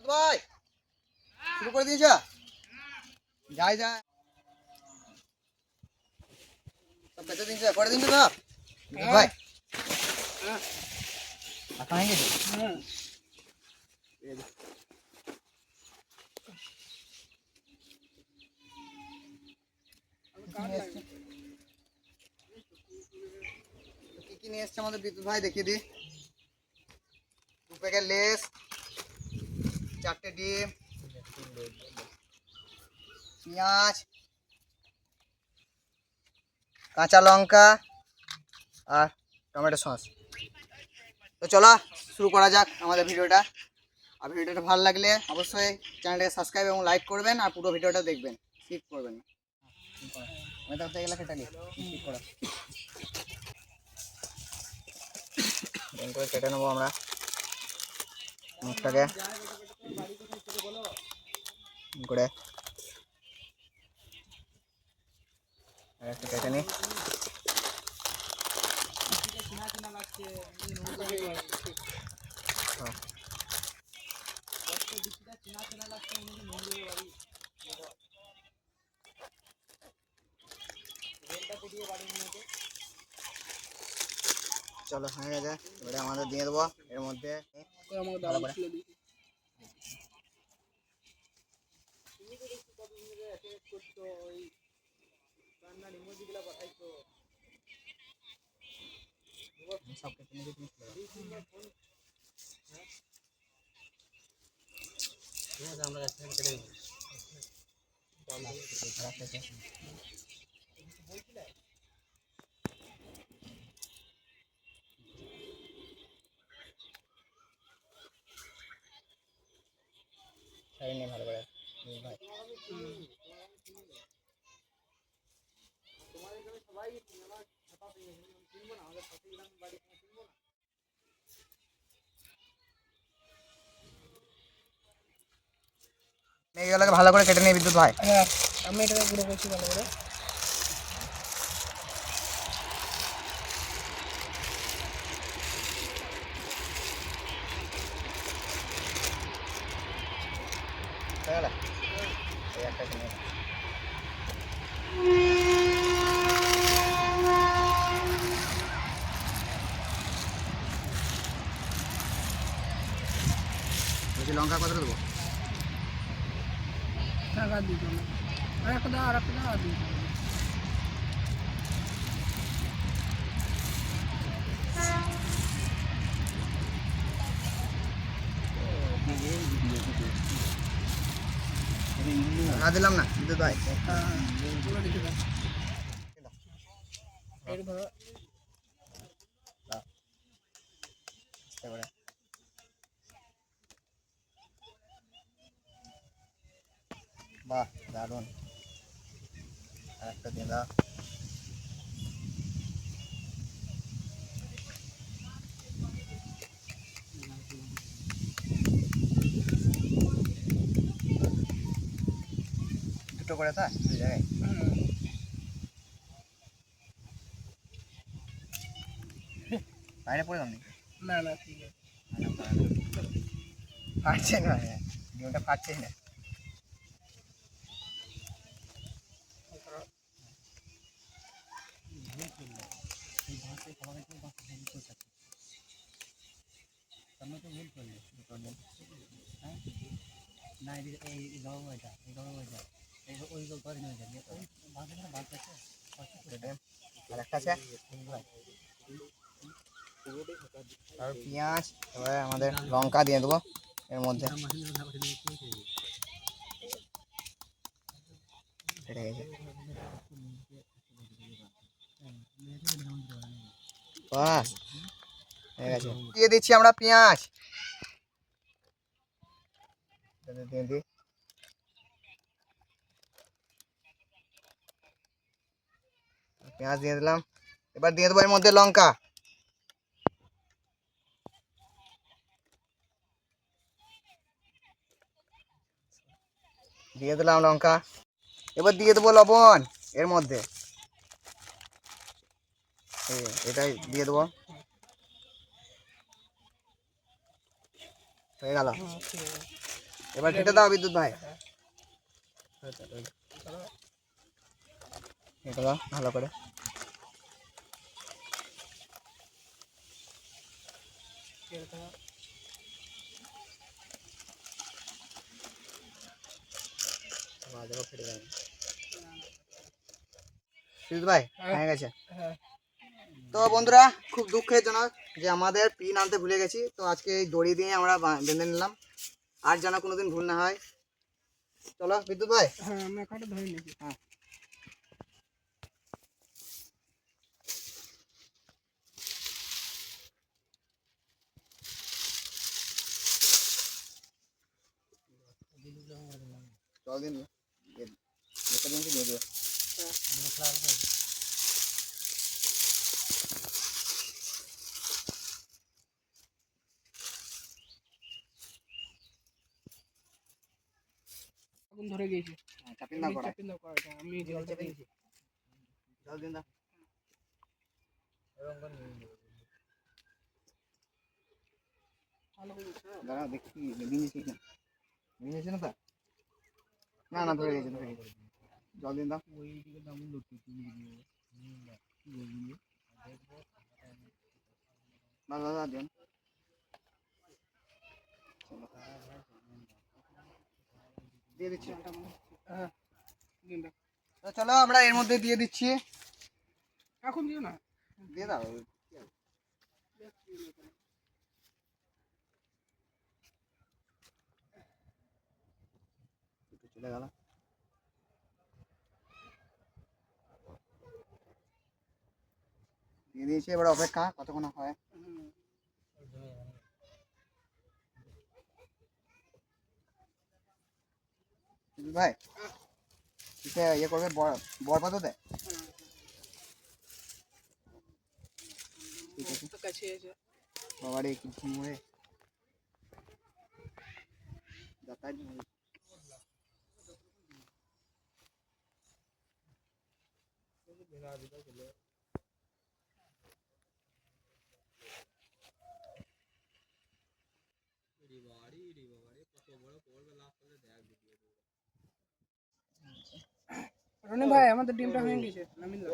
ভাই শুরু করে দিয়েছ? যাই যাই পেতে দিন করে দিন তো ভাই হয়ে গেছে। কি কি নিয়ে এসছে আমাদের বিদ্যুৎ ভাই দেখিয়ে দি। 2 প্যাকেট লেস, 4টে ডিম, পেঁয়াজ, কাঁচা লঙ্কা আর টমেটো সস। তো চলো শুরু করা যাক আমাদের ভিডিওটা। আর ভিডিওটা ভালো লাগলে অবশ্যই চ্যানেলটাকে সাবস্ক্রাইব এবং লাইক করবেন আর পুরো ভিডিওটা দেখবেন, স্কিপ করবেন না। আমি তো গেলে কেটে নিই স্কিপ করা কেটে নেবো আমরা মুখটাকে করে আর একটু কেটে নিই। চলো হয়ে গেছে, এবারে আমাদের দিয়ে দেবো এর মধ্যে ভালো করে এগুলোকে ভালো করে কেটে নিই বিদ্যুৎ ভাই। আমি এটাকে গুঁড়ো করছি ভালো করে। লঙ্কা কত দেবো? আর দিতে হবে, আর একটা দাও, আর একটা দাও, আর দিতে হবে। না দিলাম না বিদ্যুৎ ভাই। বাহ দারুণ, আর একটা দিয়ে দাও। দুটো করে তা দুই জায়গায় বাইরে পড়ে যান নাকি? না না ঠিক আছে, ফাটছে না, ডিমটা ফাটছে না। আর একটা আছে আর পেঁয়াজ, এবারে আমাদের লঙ্কা দিয়ে দেবো এর মধ্যে। বাস হয়ে গেছে, দিয়ে দিচ্ছি আমরা পেঁয়াজ। দিয়ে দিই পেঁয়াজ দিয়ে দিলাম, এবার দিয়ে দেবো এর মধ্যে লঙ্কা। দিয়ে দিলাম লঙ্কা, এবার দিয়ে দেবো লবণ এর মধ্যে, এটাই দিয়ে দেবো। হয়ে গেল। হ্যাঁ ঠিক আছে। এবার কেটে দাও বিদ্যুৎ ভাই, হ্যাঁ চলো। কেটে দাও ভালো করে। ঠিক আছে। বিদ্যুৎ ভাই হ্যাঁ হয়ে গেছে। হ্যাঁ তো বন্ধুরা খুব দুঃখের জনক যে আমাদের পিন আনতে ভুলে গেছি, তো আজকে এই দড়ি দিয়ে আমরা বেঁধে নিলাম, আর যেন কোনোদিন ভুল না হয়। চলো বিদ্যুৎ ভাই। হ্যাঁ আমি এখানটা ধরে নিয়েছি। হ্যাঁ জল দিন, যেটা দিন দিয়ে দিও। আগুন ধরে গিয়েছে। চাপিন দাও কড়াই, চাপিন দাও কড়াইটা, আমি জলটা দিয়েছি। জল দিন দাও। ভালো করে দিচ্ছি, হ্যাঁ। দাঁড়াও দেখি ভিজেছি না, ভিজেছে না তো? না না ধরে গেছে, ধরে গেছে। জল দিন দাও। দাদা দাদা দিন। দিয়ে দিচ্ছি। হ্যাঁ দিন দাও। তো চলো আমরা এর মধ্যে দিয়ে দিচ্ছি। এখন দিও না। দিয়ে দাও। একটু চলে গেল। দিয়ে দিয়েছি, এবার অপেক্ষা কতক্ষণ হয়। হুম। ভাই কিসে ইয়ে করবে, বরপাতও দেয়? ঠিক আছে। তো কাছে এসে বাবারে কি ঘুমোয় যাতায়াত। রনি ভাই আমাদের ডিমটা হয়ে গেছে, নামিয়ে দাও।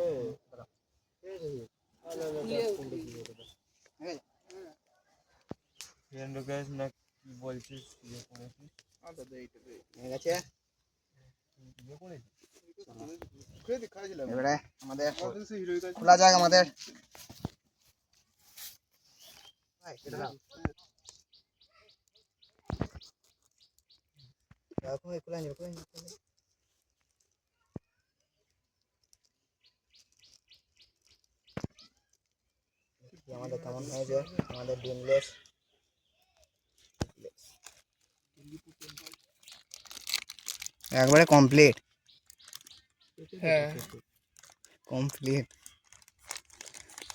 হয়ে গেছে। এবারে আমাদের খোলা যাক আমাদের। ভাই, কেটে দাও। খোলা যাবে, খোলা যাবে। আমাদের কেমন হয়েছে আমাদের ডিমলেস। একবারে কমপ্লিট, হ্যাঁ কমপ্লিট।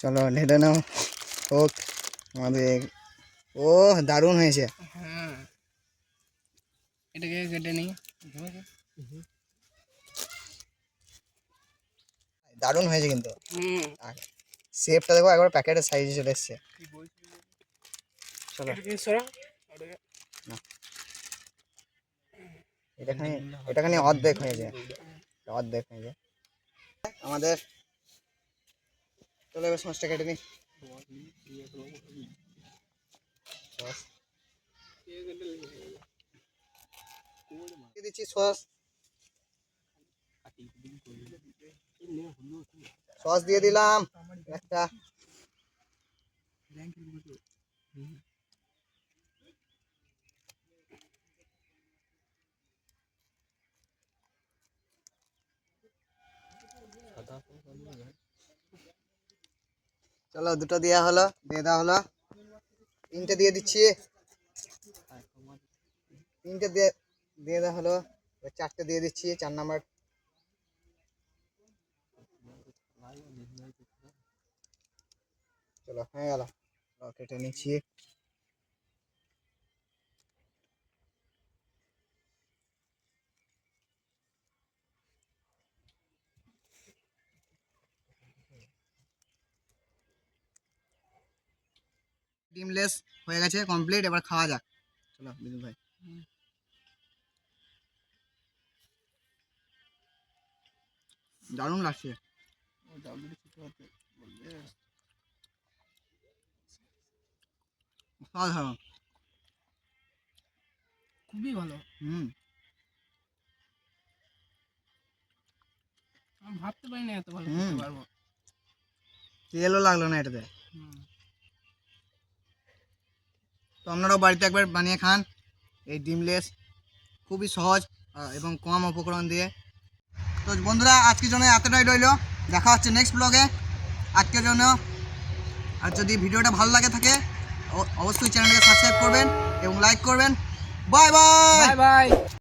চলো ঢেলে নাও হোক আমাদের। ও দারুণ হয়েছে। হ্যাঁ এটাকে কেটে নিই। দারুণ হয়েছে কিন্তু। হুম শেপটা দেখো একবার প্যাকেটের সাইজে চলে এসছে। চলো এটাকে সরা ওটাকে। এটাখানে এটাখানে অর্ধেক হয়েছে, অর্ধেক হয়েছে আমাদের। চলো এবার সসটা কেটে নিই। সস দিয়ে দিচ্ছি, সস সস দিয়ে দিলাম একটা। চলো দুটো দেওয়া হলো, দিয়ে দেওয়া হলো। তিনটে দিয়ে দিচ্ছি, তিনটে দিয়ে দিয়ে দেওয়া হলো। এবার চারটে দিয়ে দিচ্ছি, 4 নাম্বার। চলো হয়ে গেল, কেটে নিচ্ছি। ডিমলেস হয়ে গেছে কমপ্লিট, এবার খাওয়া যাক। চলো বিদুল ভাই। দারুণ লাগছে। অসাধারণ। খুবই ভালো। আমি ভাবতে পারি না এত ভালো করতে পারবো। তেলও লাগলো না এটাতে। হুম। তো আপনারাও বাড়িতে একবার বানিয়ে খান এই ডিমলেস, খুবই সহজ এবং কম উপকরণ দিয়ে। তো বন্ধুরা আজকের জন্য এতটাই রইলো, দেখা হচ্ছে নেক্সট ব্লগে। আজকের জন্য আর যদি ভিডিওটা ভালো লাগে থাকে অবশ্যই চ্যানেলটাকে সাবস্ক্রাইব করবেন এবং লাইক করবেন। Bye bye. Bye bye.